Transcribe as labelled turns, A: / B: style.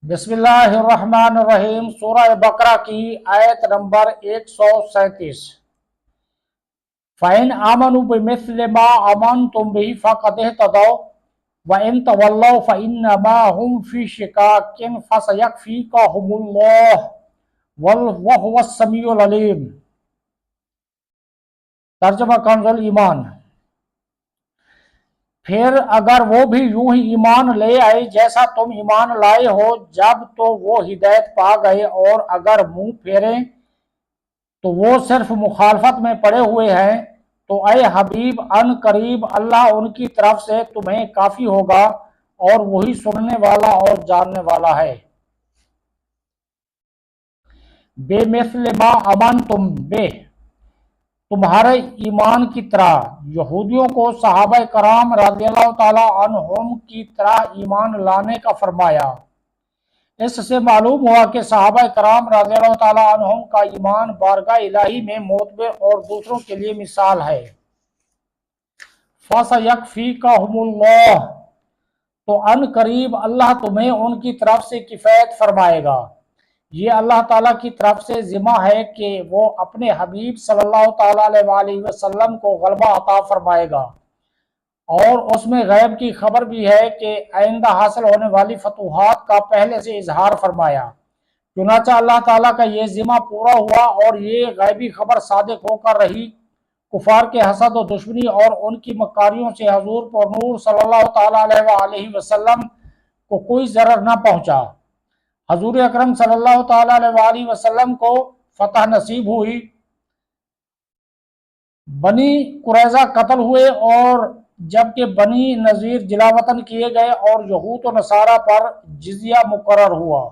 A: بسم اللہ الرحمن الرحیم، سورہ بقرہ کی آیت نمبر 137۔ فَإِنْ آمَنُوا بِمِثْلِ مَا آمَنْتُمْ بِهِ فَقَدِ اهْتَدَوْا وَإِنْ تَوَلَّوْا فَإِنَّمَا هُمْ فِي شِقَاقٍ فَسَيَكْفِيكَهُمُ اللَّهُ وَهُوَ السَّمِيعُ الْعَلِيمُ۔ ترجمہ کنز ایمان۔ پھر اگر وہ بھی یوں ہی ایمان لے آئے جیسا تم ایمان لائے ہو جب تو وہ ہدایت پا گئے، اور اگر منہ پھیریں تو وہ صرف مخالفت میں پڑے ہوئے ہیں۔ تو اے حبیب، ان قریب اللہ ان کی طرف سے تمہیں کافی ہوگا، اور وہی سننے والا اور جاننے والا ہے۔ بے مثل ما امنتم بے، تمہارے ایمان کی طرح۔ یہودیوں کو صحابہ کرام رضی اللہ تعالی عنہم کی طرح ایمان لانے کا فرمایا۔ اس سے معلوم ہوا کہ صحابہ کرام رضی اللہ تعالی عنہم کا ایمان بارگاہ الہی میں معتبر اور دوسروں کے لیے مثال ہے۔ فَسَيَكْفِيكَهُمُ اللَّهُ، تو ان قریب اللہ تمہیں ان کی طرف سے کفایت فرمائے گا۔ یہ اللہ تعالیٰ کی طرف سے ذمہ ہے کہ وہ اپنے حبیب صلی اللہ تعالیٰ علیہ وآلہ وسلم کو غلبہ عطا فرمائے گا، اور اس میں غیب کی خبر بھی ہے کہ آئندہ حاصل ہونے والی فتوحات کا پہلے سے اظہار فرمایا۔ چنانچہ اللہ تعالیٰ کا یہ ذمہ پورا ہوا، اور یہ غیبی خبر صادق ہو کر رہی۔ کفار کے حسد و دشمنی اور ان کی مکاریوں سے حضور پر نور صلی اللہ تعالیٰ علیہ وآلہ وسلم کو کوئی ضرر نہ پہنچا۔ حضور اکرم صلی اللہ تعالیٰ علیہ وآلہ وسلم کو فتح نصیب ہوئی۔ بنی قریظہ قتل ہوئے، اور جبکہ بنی نذیر جلا وطن کیے گئے، اور یہود و نصارہ پر جزیہ مقرر ہوا۔